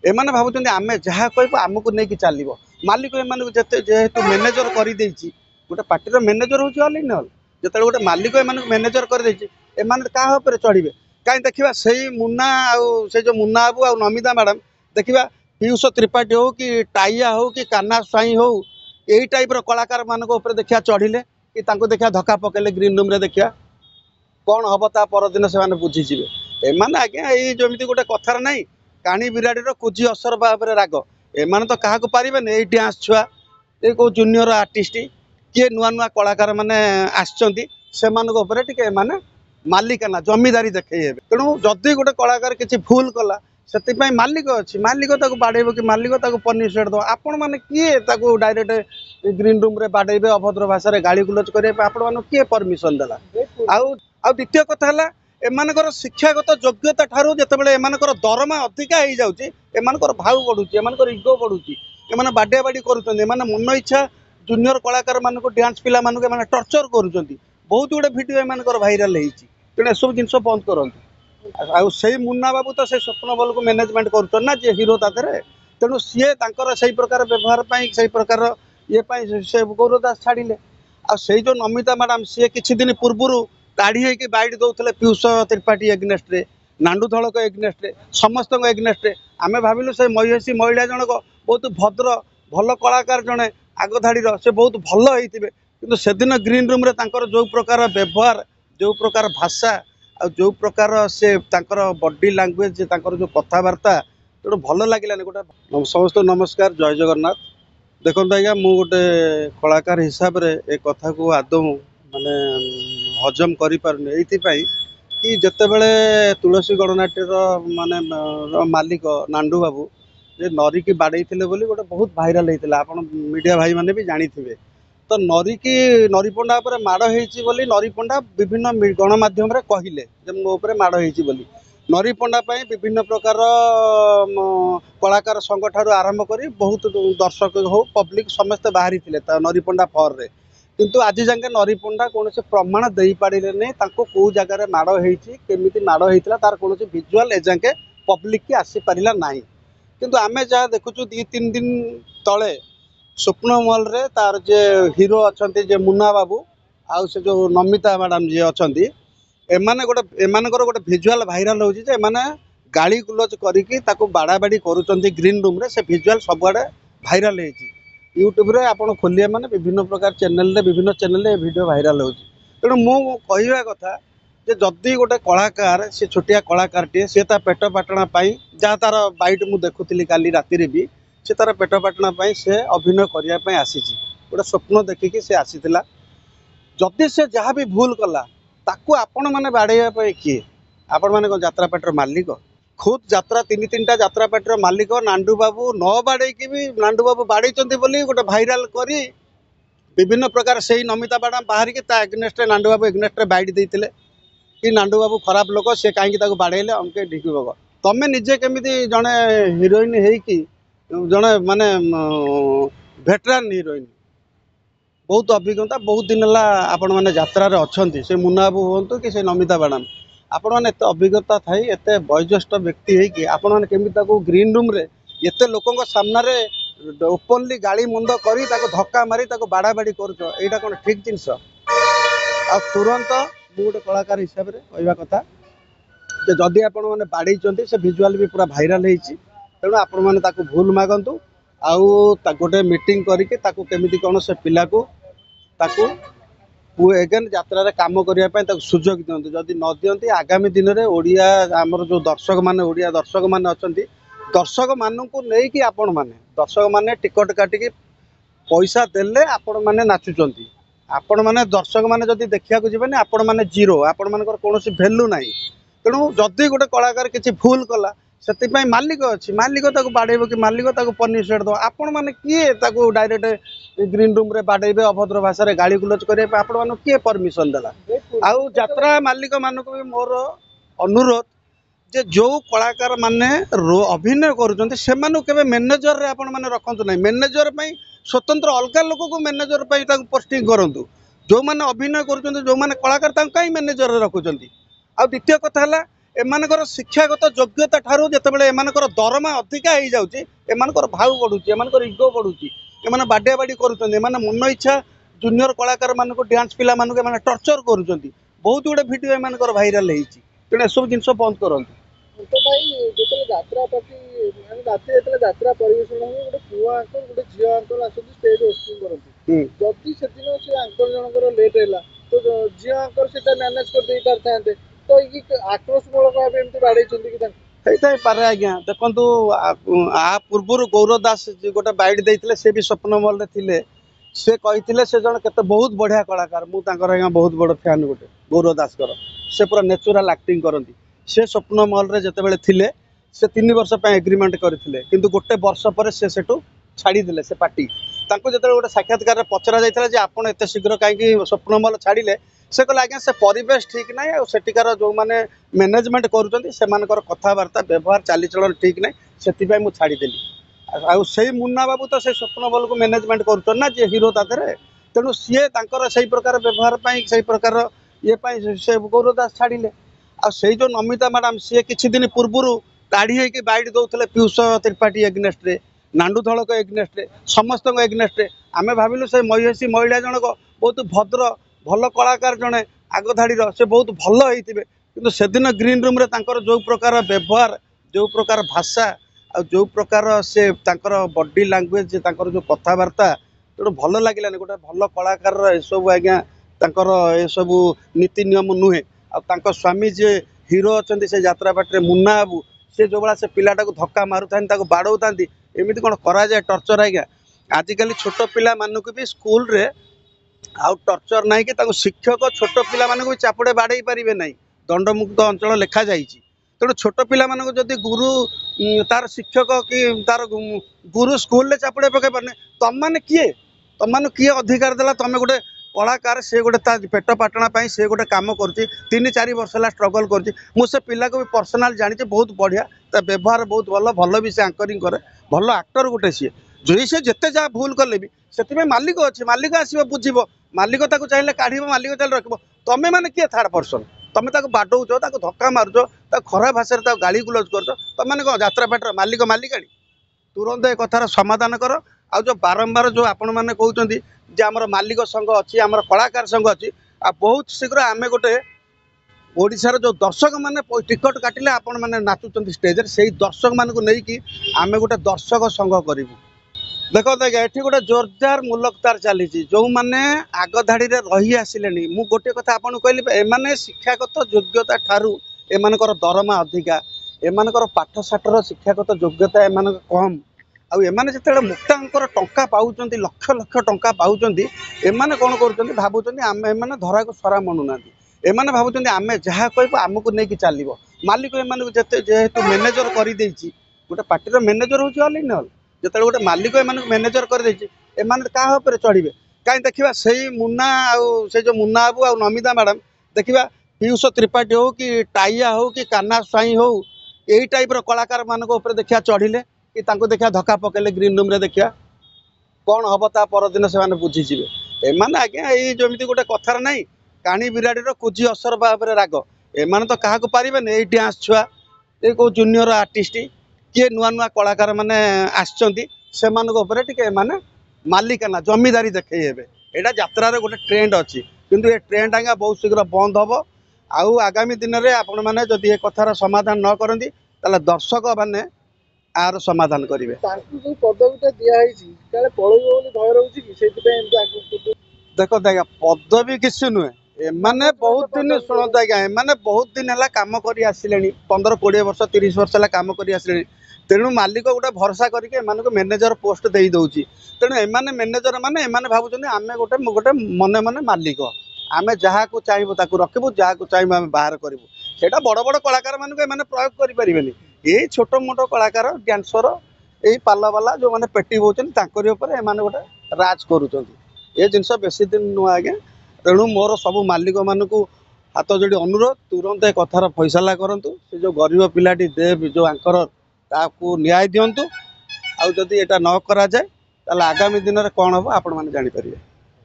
एमाने भावुଛନ୍ତି आमे जहाँ कहबो आमको नहीं कि चलिबो मालिक एमाने जते जेहेतु मैनेजर कर देछि गोटे पार्टीर मैनेजर होछि ऑल इन ऑल जते गोटे मालिक एमाने मैनेजर कर देछि एमाने का ऊपर चढ़िबे काई देखिबा सही मुन्ना आ से जो मुन्ना बाबू आ नमिता मैडम देखिबा पीयूष त्रिपाठी हो कि टाइया हो कि कान्हा स्वाई हो यही टाइप रो कलाकार मानक ऊपर देखिया चढ़िले कि तांको देखिया धक्का पकेले ग्रीन रूम रे देखिया कौन हम ता परदिन से बुझीजे एमाने आज्ञा ये जमी गोटे कथार ना काणी बिराड़ी कुजी असर बाबरे राग एमाने तो क्या पारे ये डांस छुआ ये कौ जूनियर आर्टिस्ट किए नुआ नुआ कलाकार मैंने आसमाने मालिकाना जमीदारी देखे तेणु जदि गोटे कलाकार किसी भूल कला से मालिक अच्छी मालिक बाड़ेब कि मालिक पनिशमेंट दो आपण मैंने किए डायरेक्ट ग्रीन रूम रे बाड़ेबे अभद्र भाषा गाड़ी गुलज करेंगे आपण किए परमिशन देला आउ द्वितीय कथा है एमानकर शिक्षागत योग्यता ठारू जितेबाला एमानकर दरमा अधिका हो जाऊँगी एमानकर भाव बढ़ुची एमानकर इगो बढ़ुची एमाने बाडिया बाड़ी करुछन एमाने मन इच्छा जूनियर कलाकार मान डांस पिला मान टर्चर करुछन बहुत गुड़े भिडियो एमानकर भाइराल होती तेणु सब जिन बंद करते आउ से मुन्ना बाबू तो से स्वप्न बल को मैनेजमेंट कर ना जे हिरो तादे तेणु सीए से प्रकार व्यवहार से प्रकार ये से गौरव दास छाड़िले आ जो नमिता मैडम सी किसी दिन पूर्व दाढ़ी होगी बाइट दौले पीयूष त्रिपाठी एग्नेस्ट रे नांडू धड़क एग्नेस्ट रे समस्त एग्नेस्ट रे आमे भाविलु से महिषी महिला जनक बहुत भद्र भल कलाकार जड़े आग धाड़ीर से बहुत भल होते किंतु से दिन ग्रीन रूम रे तांकर जो प्रकार व्यवहार जो प्रकार भाषा आ जो प्रकार से बॉडी लैंग्वेज जो कथबार्ता तेणु भल लगे गोटे समस्त नमस्कार जय जगन्नाथ देखो आज्ञा मु गोटे कलाकार हिसाब रे ए कथा को आदौ माने हजम करें कि जितेबले तुलसी गणनाट्यर माने मालिक नांडू बाबू जे नरी की बाड़े गोटे बहुत भाइराल होता आप मीडिया भाई मैंने भी जानी थे तो नरी की नरी पंडा पर माड़ होती नरी पंडा विभिन्न गणमाध्यम कहले मो माड़ होती नरी पंडा विभिन्न प्रकार कलाकार संघ ठारू आरंभ कर बहुत दर्शक हो पब्लिक समस्ते बाहरी थे नरी पंडा फर रे किंतु आज जाके नरी पंडा कौन से प्रमाण दे पारे नहीं कौ जगार माड़ होमी माड़ होता तार कौन भिजुआल एजाके पब्लिक की आसी पारा ना किंतु आमे जहाँ देखुचु 2-3 दिन तले स्वप्न मॉल रे तार जे हीरो अच्छा जे मुन्ना बाबू आउ से जो नमिता मैडम जी अच्छा एमानकर गोटे भिजुआल भाइराल होची जे एमाने गाड़ी गुलज करिकी ताको बाड़ा बाड़ी करूचंती ग्रीन रूम रे से भिजुआल सबआडे भाइराल होची यूट्यूब रे आपण खोलिए माने विभिन्न प्रकार विभिन्न चैनल वीडियो भाइराल होची तेणु मु कहवा कथा जे जदि गोटे कलाकार से छोटिया कलाकार टे सी पेट पाटना जहाँ तार बाइट मु देखुली काली राति भी से तार पेट पाटना से अभिनय करने आसी गोटे स्वप्न देखिकी से आसीला जदि से जहाँ भी भूल कला ताकू आपण मैंने बाड़े किए आपण मैंने कौन यात्रा पार्टी मालिक खुद यात्रा 3-3टा यात्रा पार्टी मालिक नांडू बाबू न बाड़े भी नांडू बाबू बाड़े गोटे भाइराल करी विभिन्न प्रकार से नमिता मैडम बाहर की एग्नेस्ट नांडू बाबू एग्नेस्ट बाइट देते कि नांडू बाबू खराब लोक सी कहीं बाड़े अमके ढिकी बग तमें निजे केमी जड़े हिरोइन होगी जड़े माने भेटरान हिरोइन बहुत अभिज्ञता बहुत दिन है आपण मैंने यात्रा अच्छा से मुन्ना बाबू हूँ कि नमिता मैडम आपण मैंने एत अभिज्ञता थी एत वयोज्येष्ठ व्यक्ति होगी आपण मैंने केमी ग्रीन रूम रे एत लोकों सामने ओपनली गाड़ी मुंड कर धक्का मारी बाड़ा बाड़ी करा कौन ठीक जिनस आ तुरंत मु गोटे कलाकार हिसाब से कहवा कथा जदि आपण मैंने बाड़े से भिजुआल भी पूरा भाइराल होती तेणु आपण मैंने भूल मागंतु आउ गोटे मीटिंग करके कौन से पिला को एगेन यात्रा काम करने सुजोग दिंतु जदि न दिखती आगामी दिन में ओडिया आमर जो दर्शक मैंने ओडिया दर्शक मैंने अच्छा दर्शक मानू नहीं आपण मैंने दर्शक मैंने टिकट काटिकी पैसा देले आपण मैंने नाचुंट आपण मैंने दर्शक मैंने जदि देखा जी आपण मैंने जीरो आपण मान कौन भैल्यू ना तेणु जदि गोटे कलाकार किसी भूल कला से मालिक अच्छी मालिक बाड़ेब कि मालिक पनिशमेंट दो आपण मैंने किए डायरेक्ट ग्रीन रूम रे बाड़ेबे अभद्र भाषा गाड़ी गुलज करेंगे आपण मान किए परमिशन देला आउ यात्रा मालिक मानक भी मोर अनुरोध जे जो कलाकार माने अभिनय कर मैनेजर रे आपण माने रखंतु नहीं मैनेजर स्वतंत्र अलग लोक को मैनेजर पोस्टिंग करूँ जो मैंने अभिनय कर जो मैंने कलाकार कहीं मैनेजर रखुंट आ द्वितीय कथा है एमानकर शिक्षागत योग्यता ठारू जितेबाला एमानकर दरमा अधिका हो जाऊँगी एमानकर भाव बढ़ुची एमानकर इगो बढ़ुची एमाने बाडिया बाड़ी करुँच एमाने मन इच्छा जूनियर कलाकार मानक डांस पिला मानक एमाने टर्चर करुँच बहुत गुड़े भिडियो एमानकर भाइराल होती तेणु एसब जिन बंद करूँ तो भाई जो यात्रा पार्टी राति जो यात्रा परिवेशन हुए गोटे पुआ आंकल गोटे झील आंकल आसती स्टेज होस्टिंग करती जदि से दिन से आंकल जनकर लेट है तो झील आंकल से मैनेज कर दे पारे तो ये आक्रोशमूलक भाव एमती बाड़े कि पारे आज्ञा देखु आ पूर्व गौरव दास गोटे बाइट देते से भी स्वप्न मॉल थे से कही से जन के बहुत बढ़िया कलाकार मुझे आज्ञा बहुत बड़ फैन गोटे गौरव दास से पूरा नेचुराल एक्टिंग करती से स्वप्न मॉल रे जितेबाला थे से 3 वर्ष एग्रीमेंट करते किंतु गोटे वर्ष पर से सेठू छाड़ीदे से पार्टी जो गोटे साक्षात्कार पचरा जाता आपड़ एत शीघ्र कहीं स्वप्न मॉल छाड़े से कहले आज्ञा से परिवेश ठीक ना सेठिकार जो मैंने मैनेजमेंट कर कथबार्ता व्यवहार चालीचलन ठीक ना से मुझे छाड़ीदेली आई मुन्ना बाबू तो से स्वप्न मॉल को मैनेजमेंट कर जी हिरो तादे तेणु सी से प्रकार व्यवहार से प्रकार ये से गौरव दास छाड़े आई जो नमिता मैडम सी किसी दिन पूर्व ताड़ी होगी बाइट दौले पीयूष त्रिपाठी एग्नेस्ट नांडू धड़क एग्नेस्ट समस्त एग्नेस्ट आम भाविलु से महिषी महिला जनक बहुत भद्र भल कलाकार जड़े आग धाड़ीर से बहुत भल होते कि सेदिन ग्रीन रूम रे जो प्रकार व्यवहार जो प्रकार भाषा आ जो प्रकार से बॉडी लैंग्वेज जो कथबार्ता तेणु भल लगे गोटे भल कलाकार सब आज्ञा ये सब नीति नियम नुहे आ स्वामी जे हीरो अच्छा से यात्रा पार्टी मुन्ना बाबू से जो भाया से पिलाटा को धक्का मारूता बाड़ौ था एमती कौन कराए टर्चर आज्ञा आजिकल छोट पिला मानक भी स्कूल रे आउ टर्चर ना कि शिक्षक छोट पिला मानक भी चापुड़े बाड़े पारे ना दंडमुक्त अंचल लिखा जाइए तेणु छोट पिला मानक जदि गुरु तार शिक्षक कि तार गुरु स्कूल रे चापुड़े पकई पारे तुम मैंने किए अधिकार देला तुम गोटे कलाकार से गोटे पेट पाटना से गोटे कम कर 3-4 वर्ष है स्ट्रगल कर पिला को भी पर्सनाल जानी बहुत बढ़िया व्यवहार बहुत भल भल भी से आंकरिंग करे भल आक्टर गोटे सी जो से जिते जहाँ भूल कले भी से मालिक अच्छे मालिक आसो बुझे मालिक चाहिए काढ़ मालिक चाहिए रख तुम्हें मैंने किए थर्ड पर्सन तुम बाडौच धक्का मारुच खराब भाषा गाड़ी गुलज कर तुम कौन यात्रा पार्टी मालिक मालिकाणी तुरंत ए कथार समाधान कर आ जो बारंबार जो आपण मैंने कहते आमर मालिक संघ अच्छी आमर कलाकार संघ अच्छी आ बहुत शीघ्र आम गोटे ओडिशार जो दर्शक मैंने टिकट काटिले आपण मैंने नाचुंट स्टेज से दर्शक मान को लेकिन आम गोटे दर्शक संघ करूँ देख देखा ये गोटे जोरदार मुलकतार चली जो मैंने आग धाड़ी रही आसिले मु गोटे कथा आपको कहली एमाने शिक्षागत योग्यता ठारू एमानकर दरमा अधिका एमानकर पाठशाठर शिक्षागत योग्यता एमान कम आउ एमाने जिते मुक्तांकर टंका पाँच लक्ष लक्ष टंका पाँच एमाने कौन कर भावुं आम एमाने धरा को सरा मनुना एमाने भावुं आम जहाँ कह आमको नहीं चलो मालिक एम जेहेतु मैनेजर कर गोटे पार्टी मैनेजर हूँ ऑल इन ऑल जो गोटे मालिक एम मैनेजर कर क्या चढ़े कहीं देखा से मुन्ना से जो मुन्ना बाबू आ नमिता मैडम देखा पीयूष त्रिपाठी हो कि टाइया हो कि कान्हा स्वाई हो यही टाइप कलाकार मान देखा चढ़िले कि देखा धक्का पकेले ग्रीन रूम रे देखा कौन हम ता परदिन से बुझीजे एमाने आज्ञा ये जमी गोटे कथार ना काणी बिराड़ी कुजी असर भाव राग एमाने तो क्या पारे ये डांस छुआ ये कौ जूनियर आर्टिस्ट किए नुआ नुआ कलाकार मैंने आसमाने मालिकाना जमीदारी देखे यहाँ यात्रा गोटे ट्रेंड अच्छी किंतु ये ट्रेंड आज्ञा बहुत शीघ्र बंद हम आउ आगामी दिन में आपण मैंने जदि ये कथार समाधान न करती ताले दर्शक मैंने आर समाधान करेंगे पदवीटा दिखाई भय रोचे देख देखा पदवी किसी नुहे एमाने बहुत दिन शुणता आज्ञा एमाने बहुत दिन है कम कर 15-20 वर्ष 30 वर्ष है कम कर तेणु मालिक गोटे भरोसा करके मैनेजर पोस्ट दे दौर तेणु एमाने मैनेजर माने एमाने भावुं आम गोटे गोटे मने मने मालिक आम जहाँ को चाहबू ताकू रखबू जहाँ को चाहबू आम बाहर करूँ से बड़ बड़ कलाकार मानक एमाने प्रयोग करें ये छोट मोट कलाकार डांसर यही पालवाला जो मैंने पेटी बोचन एमाने गोटे राज करुँच ये जिनस बेसी दिन नुआ आज्ञा तेणु मोर सब मालिक मानक हाथ जोड़ी अनुरोध तुरंत ए कथार फैसला करूँ से जो गरीब पिलाटी देव जो आंकर ताकू न्याय दिंतु आउ जदि एटा न करा जाए ताले आगामी दिन में कौन हम आपण मैंने जानीपर।